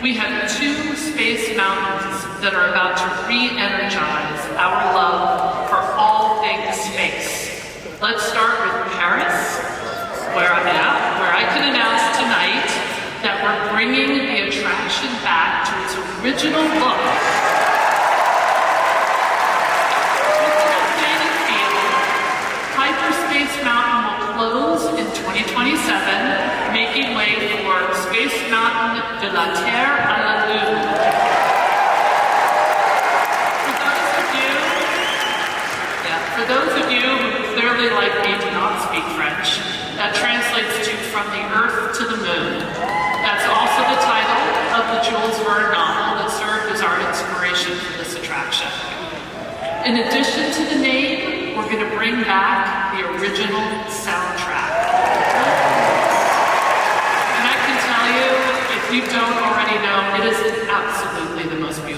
We have two space mountains that are about to re-energize our love for all things space. Let's start with Paris, where I can announce tonight that we're bringing the attraction back to its original look. With an updated feel, Hyperspace Mountain will close in 2027, making way for Space Mountain de la Terre à la Lune. For those of you who clearly, like me, do not speak French, that translates to From the Earth to the Moon. That's also the title of the Jules Verne novel that served as our inspiration for this attraction. In addition to the name, we're going to bring back the original soundtrack. And I can tell you, if you don't already know, it is absolutely the most beautiful